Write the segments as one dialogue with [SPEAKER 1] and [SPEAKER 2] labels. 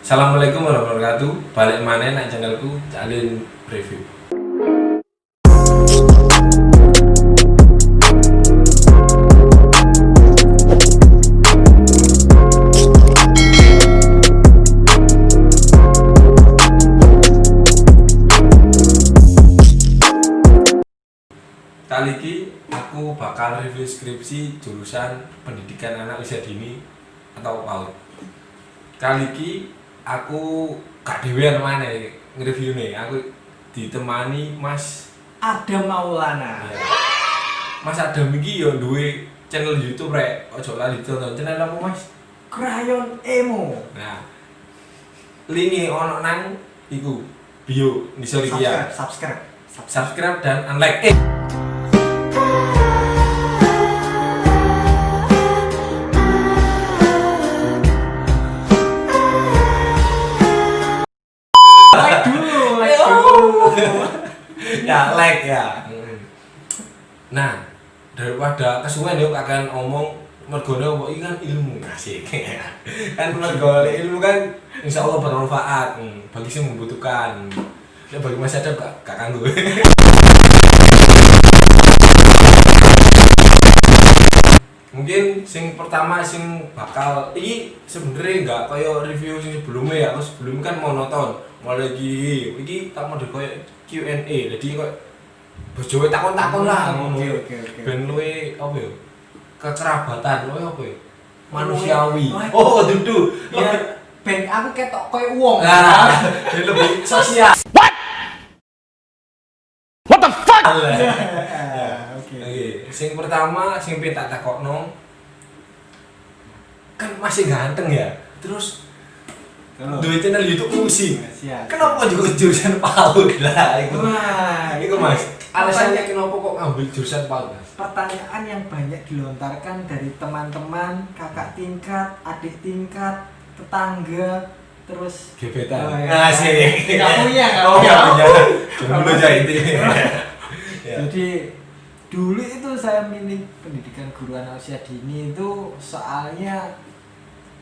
[SPEAKER 1] Assalamualaikum warahmatullahi wabarakatuh. Balik mana nang channelku Calin Review. Kali ini aku bakal review skripsi jurusan pendidikan anak usia dini atau PAUD. Kali ini aku gak dhewean mana nge-review nih. Aku ditemani Mas
[SPEAKER 2] Adam Maulana.
[SPEAKER 1] Ya. Mas Adam iki yo duwe channel YouTube rek. Ojo lali tonton channel apa Mas?
[SPEAKER 2] Crayon Emo.
[SPEAKER 1] Nah. Linke ono nang iku bio ngisor iki ya. Subscribe dan unlike. Ya like ya. Nah, daripada kesuwen yuk akan omong mergone opo iki kan ilmu asik. Kan mergone ilmu kan insyaallah bermanfaat bagi sing membutuhkan. Ya bagi masyarakat gak kanggo. Mungkin sing pertama sing bakal iki sebenarnya enggak kaya review sing sebelumnya ya. Aku sebelumnya kan monoton. Mulai iki tak model kaya Q&A. Jadi kok bojoe takon-takon lah ngono. Ben luwe apa ya? Kekerabatan luwe apa ya? Manusiawi. Oh, dudu.
[SPEAKER 2] Ya ben aku ketok koyo wong.
[SPEAKER 1] Nah, lebih sosial. What the fuck? Oke. Sing pertama sing pengen tak takokno kan masih ganteng ya. Terus duwe channel YouTube musik. Kenapa juga jurusan PAUD lah iku?
[SPEAKER 2] Wah,
[SPEAKER 1] Iku Mas. Alasannya kenapa kok ngambil jurusan PAUD, Mas?
[SPEAKER 2] Pertanyaan yang banyak dilontarkan dari teman-teman, kakak tingkat, adik tingkat, tetangga, terus
[SPEAKER 1] Gebetan.
[SPEAKER 2] Oh, ya.
[SPEAKER 1] Asik.
[SPEAKER 2] Enggak punya,
[SPEAKER 1] Oh, enggak punya. Jomblo aja itu.
[SPEAKER 2] Jadi dulu itu saya milih pendidikan guru anak usia dini itu soalnya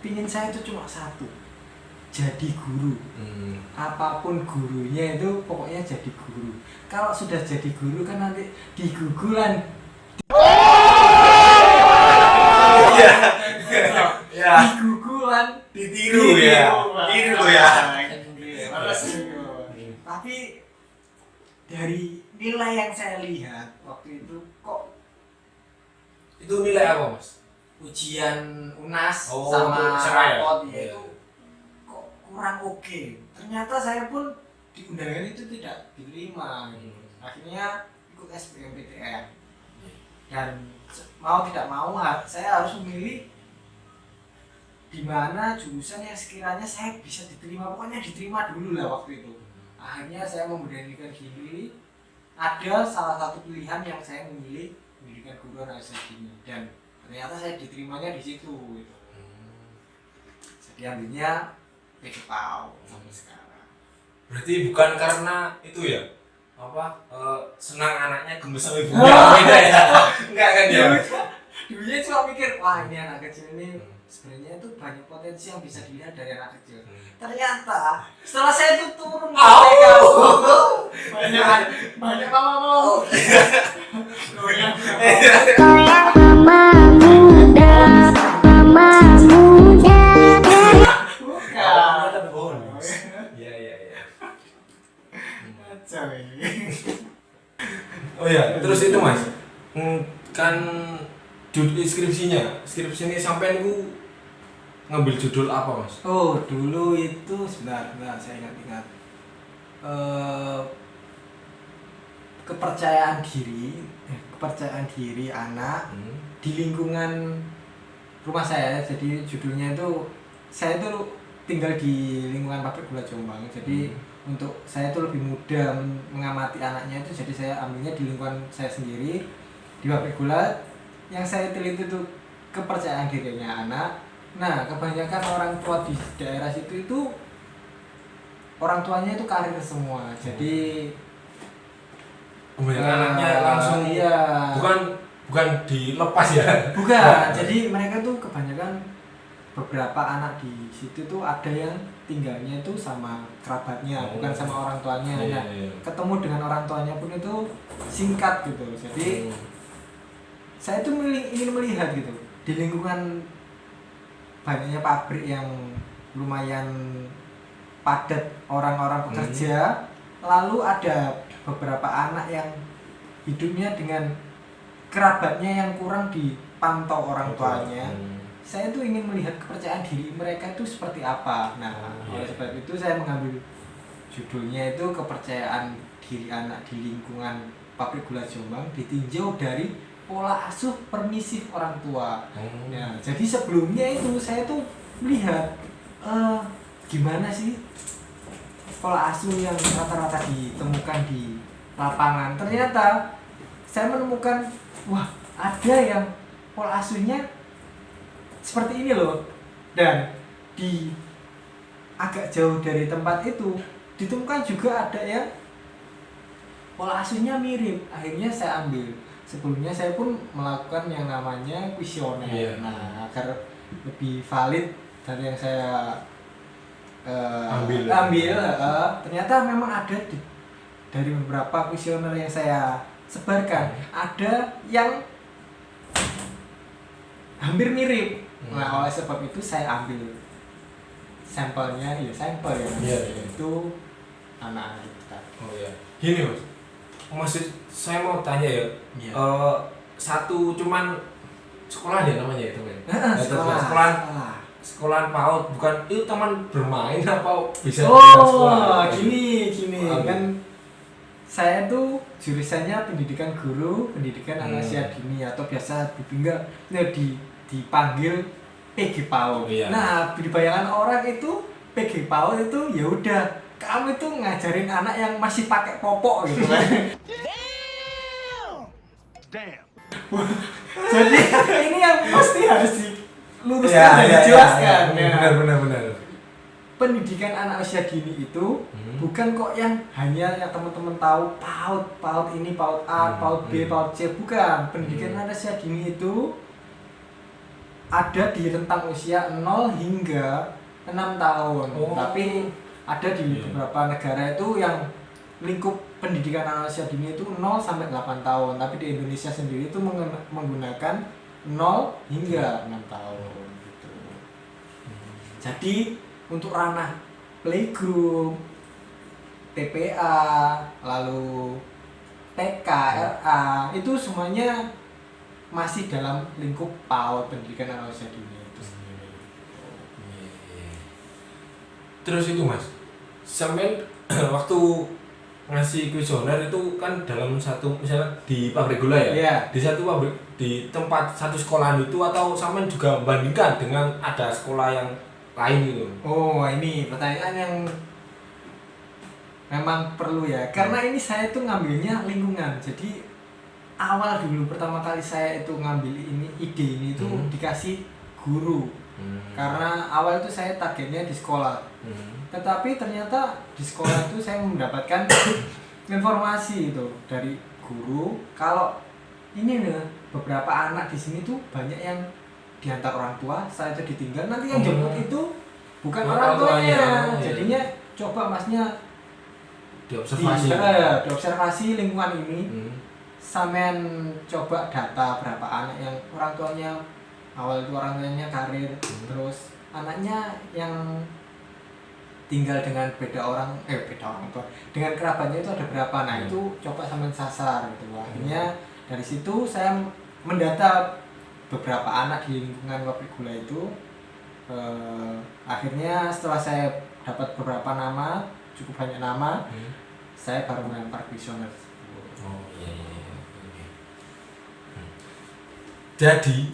[SPEAKER 2] pingin saya itu cuma satu, jadi guru. Apapun gurunya itu pokoknya jadi guru. Kalau sudah jadi guru kan nanti digugulan.
[SPEAKER 1] Iya. Ya.
[SPEAKER 2] Digugulan,
[SPEAKER 1] Ditiru ya. Tiru ya.
[SPEAKER 2] Tapi dari nilai yang saya lihat waktu itu kok
[SPEAKER 1] Itu nilai apa, Mas?
[SPEAKER 2] ujian UNAS
[SPEAKER 1] Oh,
[SPEAKER 2] sama
[SPEAKER 1] seraya.
[SPEAKER 2] rapot
[SPEAKER 1] Iya.
[SPEAKER 2] itu kok kurang oke. Ternyata saya pun di undangan itu tidak diterima. Akhirnya ikut SBMPTN. Dan mau tidak mau saya harus memilih di mana jurusan yang sekiranya saya bisa diterima. Pokoknya diterima dulu lah waktu itu. Akhirnya saya memberanikan diri. Ada salah satu pilihan yang saya memilih pendidikan guru anak usia dini dan ternyata saya diterimanya di situ gitu. Jadi ambilnya PKPAU sampai sekarang.
[SPEAKER 1] Berarti bukan karena itu ya? Apa senang anaknya gemes sama ibunya beda ya? Enggak kan ya?
[SPEAKER 2] Dulunya cuma mikir, wah ini anak kecil ini sebenarnya itu banyak potensi yang bisa dilihat dari anak kecil. Ternyata setelah saya itu turun banyak mama mau.
[SPEAKER 1] Bukan. Iya. Oh ya, terus itu Mas. Kan skripsinya sampai niku ngambil judul apa Mas?
[SPEAKER 2] Oh, dulu itu sebentar saya ingat-ingat. Kepercayaan diri anak di lingkungan rumah saya. Jadi judulnya itu saya itu tinggal di lingkungan pabrik gula Jombang. Jadi untuk saya itu lebih mudah mengamati anaknya itu, jadi saya ambilnya di lingkungan saya sendiri di pabrik gula. Yang saya teliti itu kepercayaan dirinya anak. Nah, kebanyakan orang tua di daerah situ itu orang tuanya itu karir semua. Jadi
[SPEAKER 1] kebanyakan anaknya langsung
[SPEAKER 2] iya.
[SPEAKER 1] Bukan dilepas ya.
[SPEAKER 2] Bukan. Jadi mereka tuh kebanyakan beberapa anak di situ tuh ada yang tinggalnya itu sama kerabatnya, bukan sama orang tuanya. Nah, ketemu dengan orang tuanya pun itu singkat gitu. Jadi saya tuh ingin melihat gitu di lingkungan banyaknya pabrik yang lumayan padat orang-orang pekerja, lalu ada beberapa anak yang hidupnya dengan kerabatnya yang kurang dipantau orang tuanya. Saya tuh ingin melihat kepercayaan diri mereka itu seperti apa. Nah, oleh sebab itu saya mengambil judulnya itu kepercayaan diri anak di lingkungan pabrik gula Jombang ditinjau dari pola asuh permisif orang tua. Ya, jadi sebelumnya itu saya tuh melihat gimana sih pola asuh yang rata-rata ditemukan di lapangan. Ternyata saya menemukan, wah, ada yang pola asuhnya seperti ini loh. Dan di agak jauh dari tempat itu ditemukan juga ada yang pola asuhnya mirip. Akhirnya saya ambil. Sebelumnya saya pun melakukan yang namanya kuesioner. Nah, agar lebih valid dari yang saya ambil. Ternyata memang ada dari beberapa kuesioner yang saya sebarkan, ada yang hampir mirip. Nah, oleh sebab itu saya ambil sampelnya, sampel ya. Itu anak-anak kita.
[SPEAKER 1] Oh iya. Gini Mas, maksud saya mau tanya ya. Satu cuman sekolah ya namanya itu kan? Sekolah PAUD, bukan itu teman bermain apa bisa
[SPEAKER 2] sekolah? Gini kan saya tuh jurusannya pendidikan guru, pendidikan anak usia dini atau biasa dipanggil PG PAUD. Nah, di bayangan orang itu PG PAUD itu ya udah kamu itu ngajarin anak yang masih pakai popok gitu kan. Damn. Jadi ini yang pasti harus diluruskan dan dijelaskan.
[SPEAKER 1] Benar.
[SPEAKER 2] Pendidikan anak usia dini itu bukan kok yang hanya yang teman-teman tahu PAUD ini, PAUD A, PAUD B, PAUD C, bukan. Pendidikan anak usia dini itu ada di rentang usia 0 hingga 6 tahun. Tapi ada di beberapa negara itu yang lingkup pendidikan anak usia dini itu 0 sampai 8 tahun. Tapi di Indonesia sendiri itu menggunakan 0 hingga 6 tahun gitu. Jadi untuk ranah playgroup, TPA, lalu TK, RA itu semuanya masih dalam lingkup PAUD, pendidikan anak usia dini itu sendiri.
[SPEAKER 1] Terus itu Mas, sampai waktu ngasih kuesioner itu kan dalam satu misalnya di pabrik gula ya, di satu pabrik di tempat satu sekolahan itu atau sampean juga membandingkan dengan ada sekolah yang lain gitu?
[SPEAKER 2] Oh, ini pertanyaan yang memang perlu ya, karena ini saya tuh ngambilnya lingkungan. Jadi awal dulu pertama kali saya itu ngambil ide ini itu dikasih guru. Karena awal itu saya targetnya di sekolah. Tetapi ternyata di sekolah itu saya mendapatkan informasi itu dari guru kalau ini nih beberapa anak di sini tuh banyak yang diantar orang tua, saya itu ditinggal, nanti yang jemput itu bukan orang tuanya. Jadinya coba Masnya diobservasi lingkungan ini. Sampean coba data berapa anak yang orang tuanya awal itu orang tuanya karir, terus anaknya yang tinggal dengan beda orang tua dengan kerabatnya itu ada berapa. Nah itu coba sampean sasar gitu. Akhirnya dari situ saya mendata beberapa anak di lingkungan pabrik gula itu. Akhirnya setelah saya dapat beberapa nama, cukup banyak nama, saya baru melempar kuesioner.
[SPEAKER 1] Jadi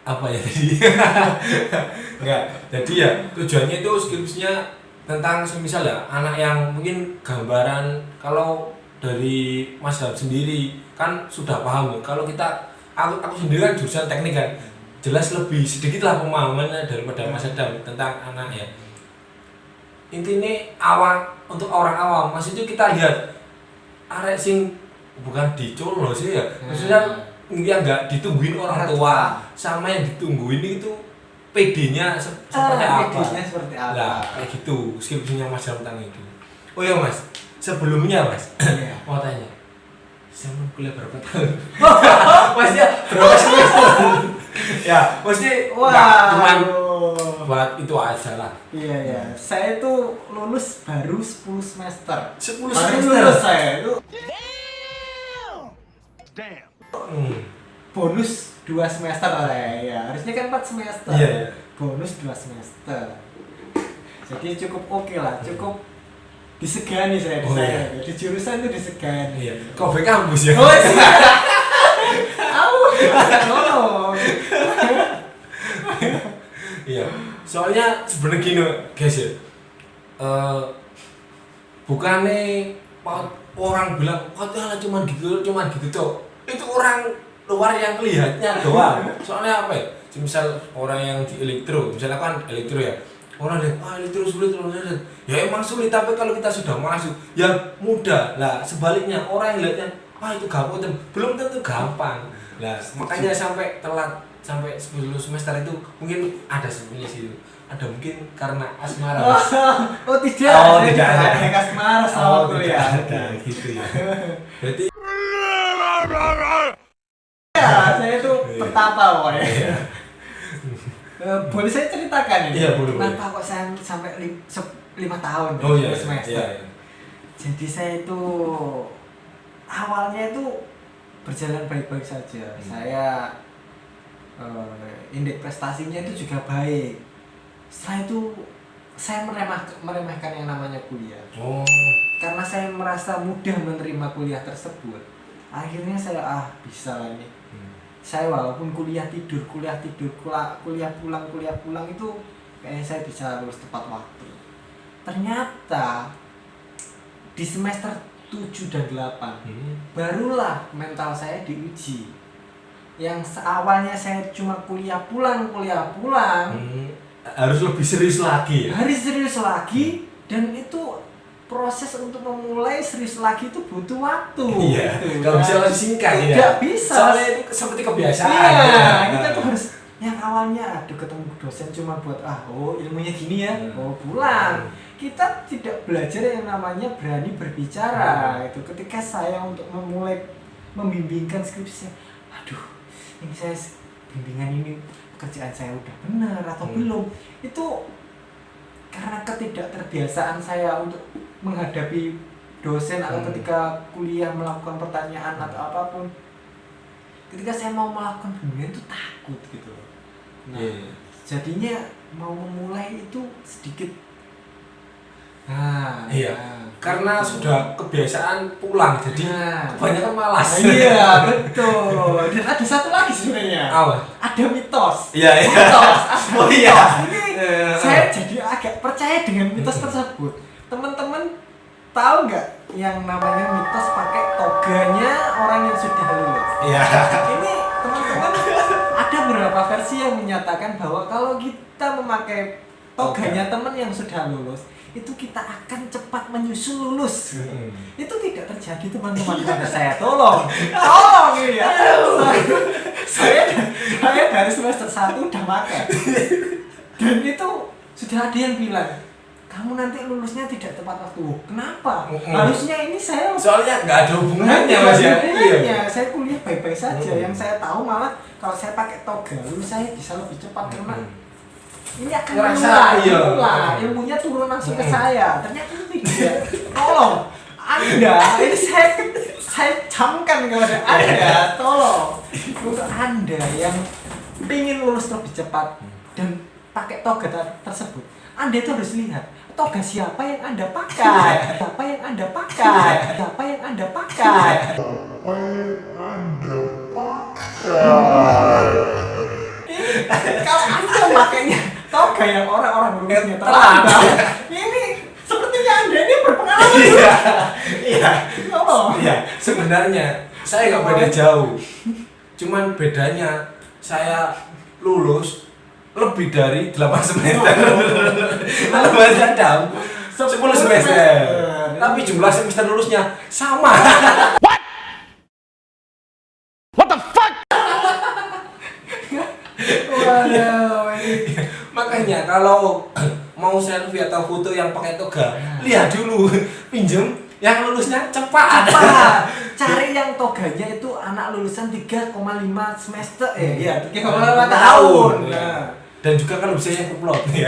[SPEAKER 1] apa ya tadi? Enggak. Jadi ya tujuannya itu skripsinya tentang semisal ya anak yang mungkin gambaran. Kalau dari Mas Dam sendiri kan sudah paham ya. Kalau aku sendiri kan jurusan teknik kan, jelas lebih sedikit lah pemahamannya daripada Mas Dam tentang anak ya. Intinya untuk orang awam, maksudnya kita lihat arek sing bukan dicolong sih ya, maksudnya yang nggak ditungguin orang tua sama yang ditungguin itu PD-nya seperti apa?
[SPEAKER 2] PD-nya seperti apa?
[SPEAKER 1] Lah, kayak gitu skripsinya Mas tentang itu. Oh iya Mas, sebelumnya Mas,
[SPEAKER 2] Iya.
[SPEAKER 1] mau tanya, saya mau kuliah berapa tahun? Maksudnya berapa semester? Ya, maksudnya nggak cuman buat itu aja lah.
[SPEAKER 2] Iya ya, saya itu lulus baru 10 semester.
[SPEAKER 1] 10
[SPEAKER 2] Baru
[SPEAKER 1] semester.
[SPEAKER 2] lulus saya itu bonus 2 semester lah ya. Harusnya kan 4 semester.
[SPEAKER 1] Iya, iya.
[SPEAKER 2] Bonus 2 semester. Jadi cukup oke lah, cukup disegani saya di
[SPEAKER 1] Oh,
[SPEAKER 2] saya.
[SPEAKER 1] iya.
[SPEAKER 2] Di jurusan itu disegani.
[SPEAKER 1] Iya. Kok kampus ya?
[SPEAKER 2] Oh iya. Tolong.
[SPEAKER 1] Iya. Soalnya sebenarnya gini guys ya. Bukannya orang bilang cuman gitu cok. Itu orang luar yang lihatnya doang. Soalnya apa ya? Misal orang yang di elektro, misalnya kan elektro ya. Orang lihat elektro sulit. Ya emang sulit, tapi kalau kita sudah masuk ya mudah. Lah sebaliknya orang yang lihatnya itu gampang, belum tentu gampang. Lah makanya sampai telat sampai 10 semester itu mungkin ada sebenarnya sih. Ada mungkin karena asmara. Mas.
[SPEAKER 2] Oh tidak,
[SPEAKER 1] Oh,
[SPEAKER 2] saya
[SPEAKER 1] tidak ada.
[SPEAKER 2] ada asmara sama kuliah.
[SPEAKER 1] Gitu ya. Berarti
[SPEAKER 2] Ya, saya itu
[SPEAKER 1] Iya.
[SPEAKER 2] petapa pokoknya. Boleh saya ceritakan ini?
[SPEAKER 1] Iya, boleh,
[SPEAKER 2] Kenapa kok saya sampai 5 tahun
[SPEAKER 1] oh iya,
[SPEAKER 2] semester?
[SPEAKER 1] iya.
[SPEAKER 2] Jadi saya itu awalnya itu berjalan baik-baik saja. Saya indeks prestasinya itu juga baik. Setelah itu saya meremehkan yang namanya kuliah.
[SPEAKER 1] Oh.
[SPEAKER 2] Karena saya merasa mudah menerima kuliah tersebut. Akhirnya saya bisa lah ini. Saya walaupun kuliah pulang itu kayaknya saya bisa lulus tepat waktu. Ternyata di semester 7 dan 8 barulah mental saya diuji. Yang awalnya saya cuma kuliah pulang
[SPEAKER 1] Harus lebih serius lagi ya?
[SPEAKER 2] harus serius lagi, dan itu proses untuk memulai serius lagi itu butuh waktu.
[SPEAKER 1] Iya,
[SPEAKER 2] gitu.
[SPEAKER 1] nggak bisa langsung singkat ya?
[SPEAKER 2] Tidak bisa.
[SPEAKER 1] Soalnya itu seperti kebiasaan
[SPEAKER 2] Iya,
[SPEAKER 1] ya?
[SPEAKER 2] kita tuh harus yang awalnya ketemu dosen cuma buat ilmunya gini ya, pulang. Kita tidak belajar yang namanya berani berbicara. Itu ketika saya untuk membimbingkan skripsi, ini saya bimbingan ini pekerjaan saya udah benar atau belum, itu karena ketidakterbiasaan saya untuk menghadapi dosen atau ketika kuliah melakukan pertanyaan atau apapun, ketika saya mau melakukan bimbingan itu takut gitu. Nah, jadinya mau memulai itu sedikit
[SPEAKER 1] iya. Karena sudah kebiasaan pulang, jadi kebanyakan malas.
[SPEAKER 2] Iya, betul. Dan ada satu lagi sebenarnya.
[SPEAKER 1] Apa?
[SPEAKER 2] Ada mitos.
[SPEAKER 1] Iya.
[SPEAKER 2] Mitos.
[SPEAKER 1] Oh iya.
[SPEAKER 2] Ini saya jadi agak percaya dengan mitos tersebut. Teman-teman tahu nggak yang namanya mitos pakai toganya orang yang sudah lulus?
[SPEAKER 1] Iya.
[SPEAKER 2] Ini teman-teman ada beberapa versi yang menyatakan bahwa kalau kita memakai toganya teman yang sudah lulus, itu kita akan cepat menyusul lulus. Itu tidak terjadi teman-teman pada saya. Tolong ya. Saya dari semester 1 udah pakai. Dan itu sudah ada yang bilang, kamu nanti lulusnya tidak tepat waktu. Kenapa? Harusnya ini saya
[SPEAKER 1] soalnya nggak ada hubungannya Mas ya.
[SPEAKER 2] Iya, saya kuliah baik-baik saja. Yang saya tahu malah kalau saya pakai toga, lulus saya bisa lebih cepat karena ini akan menular, ilmunya turun langsung ke saya. Ternyata itu tidak. Tolong, Anda, ini saya camkan kepada Anda, tolong untuk Anda yang ingin lulus lebih cepat dan pakai toga tersebut, Anda itu harus lihat toga siapa yang Anda pakai, siapa yang Anda pakai, siapa yang Anda pakai. Kalau Anda makanya toga yang orang-orang lulusnya terlambat, ini sepertinya Anda ini berpengalaman.
[SPEAKER 1] Iya, sebenarnya saya nggak beda jauh. Cuman bedanya saya lulus lebih dari 8 semester. Lebih ada 10 semester. Tapi jumlah semester lulusnya sama.
[SPEAKER 2] Waduh,
[SPEAKER 1] Makanya kalau mau selfie atau foto yang pakai toga, lihat dulu, pinjem yang lulusnya cepat.
[SPEAKER 2] Cari yang toganya itu anak lulusan 3,5 semester, iya 3,5
[SPEAKER 1] tahun.
[SPEAKER 2] tahun.
[SPEAKER 1] Dan juga kalau bisa yang kuplot ya.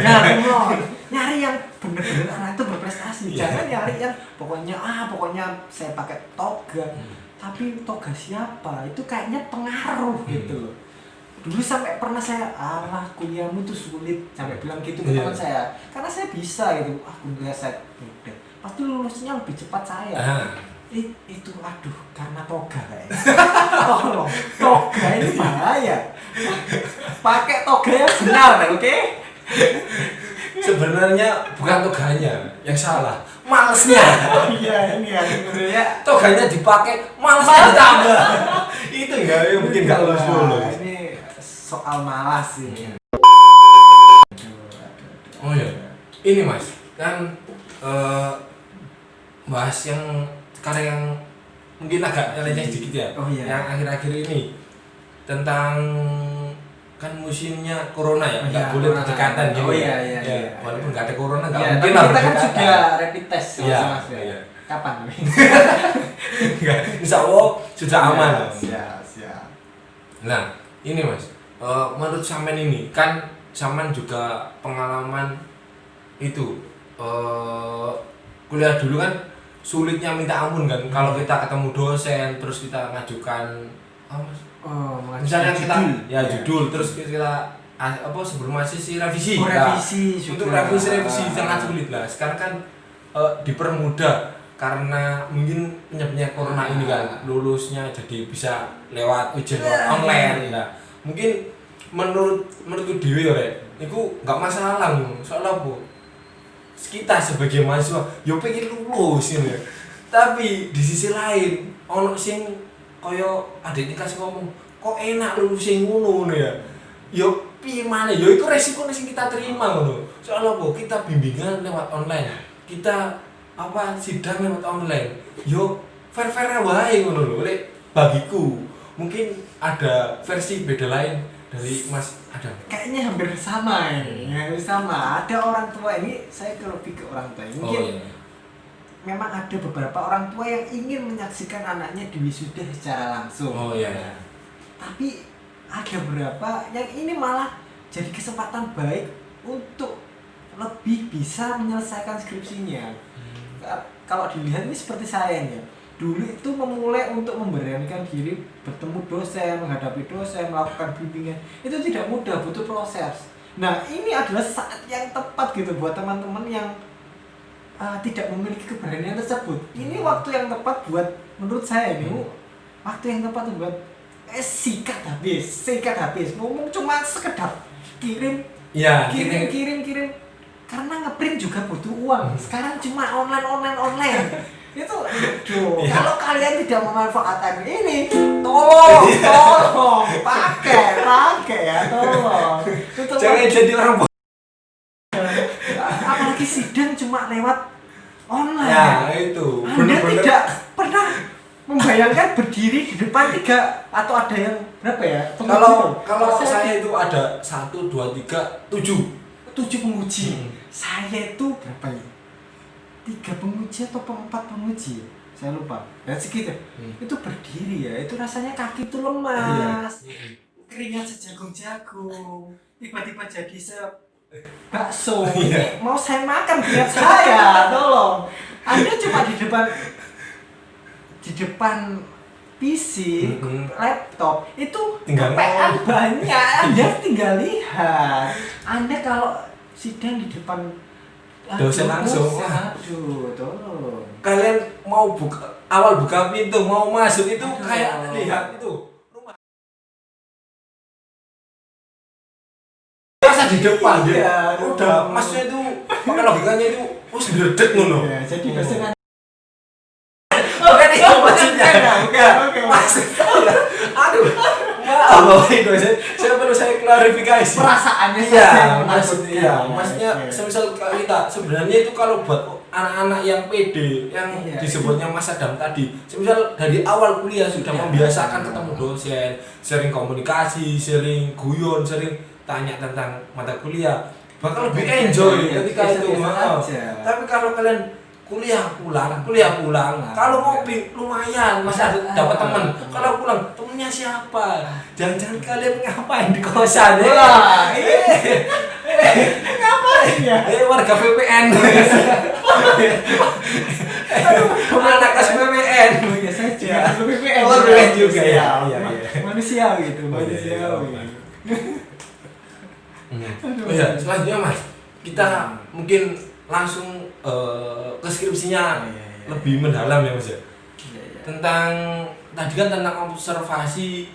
[SPEAKER 2] Nyari yang bener-bener anak itu berprestasi. Jangan nyari yang pokoknya saya pakai toga. Tapi toga siapa? Itu kayaknya pengaruh gitu loh. Dulu sampai pernah saya, kuliahmu tuh sulit, sampai bilang gitu ke teman saya. Karena saya bisa gitu. Kuliah saya udah. Pasti lulusnya lebih cepat saya. Itu karena toga kayaknya. Tolong, toga ini bahaya. Pakai toga yang benar, oke?
[SPEAKER 1] Sebenarnya bukan toganya yang salah, malesnya.
[SPEAKER 2] Iya, ini ya sebenarnya
[SPEAKER 1] Toganya dipakai, malesnya ditambah. Itu yang bikin gak lulus.
[SPEAKER 2] Ini soal malas ini.
[SPEAKER 1] Oh iya, ini Mas, kan bahas yang sekarang yang mungkin agak receh sedikit ya.
[SPEAKER 2] Oh iya.
[SPEAKER 1] Yang akhir-akhir ini tentang kan musimnya corona ya, nggak boleh berdekatan gitu.
[SPEAKER 2] Oh iya.
[SPEAKER 1] Walaupun nggak ada corona nggak
[SPEAKER 2] ya,
[SPEAKER 1] mungkin
[SPEAKER 2] tapi
[SPEAKER 1] lah
[SPEAKER 2] kita kan
[SPEAKER 1] berdekatan.
[SPEAKER 2] sudah rapid test
[SPEAKER 1] Iya,
[SPEAKER 2] Mas.
[SPEAKER 1] iya.
[SPEAKER 2] Kapan?
[SPEAKER 1] Nggak, insya Allah sudah aman.
[SPEAKER 2] Siap.
[SPEAKER 1] Nah ini Mas, menurut Samen ini kan Samen juga pengalaman itu kuliah dulu kan sulitnya minta ampun kan. Kalau kita ketemu dosen terus kita ngajukan misalnya kita judul terus kita sebelum masih revisi. Untuk revisi sangat sulit lah. Sekarang kan dipermudah karena mungkin penyebabnya corona ini kan, lulusnya jadi bisa lewat ujian online. Nah, mungkin menurutku dewe ya, itu nggak masalah soalnya apa? Kita sebagai mahasiswa yo pengen lulus ini. Tapi di sisi lain ono sing kaya adik kasih ngomong, kok enak lulus sing ngono ya. Yo piye maneh yo iku resiko sing kita terima ngono. Soalnya apa? Kita bimbingan lewat online. Kita sidang lewat online. Yo fair-fair wae ngono lho. Bagiku mungkin ada versi beda lain dari Mas Adam.
[SPEAKER 2] Kayaknya hampir sama ini. Hampir sama. Ada orang tua ini, saya lebih ke orang tua. Mungkin memang ada beberapa orang tua yang ingin menyaksikan anaknya di wisuda secara langsung. Tapi ada beberapa yang ini malah jadi kesempatan baik untuk lebih bisa menyelesaikan skripsinya. Kalau dilihat ini seperti saya ya. Dulu itu memulai untuk memberanikan diri bertemu dosen, menghadapi dosen, melakukan bimbingan. Itu tidak mudah, butuh proses. Nah, ini adalah saat yang tepat gitu buat teman-teman yang tidak memiliki keberanian tersebut. Ini waktu yang tepat buat, menurut saya ini waktu yang tepat buat sikat habis. Ngomong cuma sekedar kirim. Karena ngeprint juga butuh uang. Sekarang cuma online. Itu kalau kalian tidak memanfaatkan ini, tolong pakai ya, tolong.
[SPEAKER 1] Jangan jadi orang
[SPEAKER 2] apalagi sidang cuma lewat online.
[SPEAKER 1] Ya itu.
[SPEAKER 2] Anda tidak pernah membayangkan berdiri di depan 3 atau ada yang berapa ya?
[SPEAKER 1] Kalau saya itu ada 1, 2, 3, 7
[SPEAKER 2] penguji. Saya itu berapa ya? 3 penguji atau 4 penguji, saya lupa. Dan segitu, itu berdiri ya, itu rasanya kaki itu lemas, keringat sejagung-jagung, tiba-tiba jadi bakso. Mau saya makan keringat saya, tolong. Anda cuma di depan PC, laptop, itu PA banyak, Anda tinggal lihat. Anda kalau sidang di depan
[SPEAKER 1] dosen langsung.
[SPEAKER 2] Tolong.
[SPEAKER 1] Kalian mau awal buka pintu, mau masuk itu kayak lihat itu rumah. Masa di depan dia udah masnya itu pakai logikanya itu sedredeg ngono.
[SPEAKER 2] Jadi dosen
[SPEAKER 1] Bukan itu maksudnya. Maksudnya. Aduh. Maaf dosen. Saya klarifikasi.
[SPEAKER 2] Perasaannya
[SPEAKER 1] maksudnya semisal kita sebenarnya itu kalau buat anak-anak yang pede yang disebutnya Mas Adam tadi, semisal dari awal kuliah sudah membiasakan ketemu dosen, sering komunikasi, sering guyon, sering tanya tentang mata kuliah bakal lebih enjoy ketika itu. Tapi kalau kalian kuliah pulang, kalau ngopi lumayan masih ada dapat teman. Kalau pulang temennya siapa? Jangan-jangan kalian ngapain di kosan ya?
[SPEAKER 2] Ngapain ya?
[SPEAKER 1] Warga VPN. Anak kas VPN.
[SPEAKER 2] Oh iya saja. VPN.
[SPEAKER 1] Oh, VPN juga ya. Iya.
[SPEAKER 2] Manusia gitu,
[SPEAKER 1] Oh, iya.
[SPEAKER 2] manusiawi.
[SPEAKER 1] Oh ya, selanjutnya Mas, kita mungkin langsung ke skripsinya lebih mendalam ya Mas ya. Tentang tadi kan tentang observasi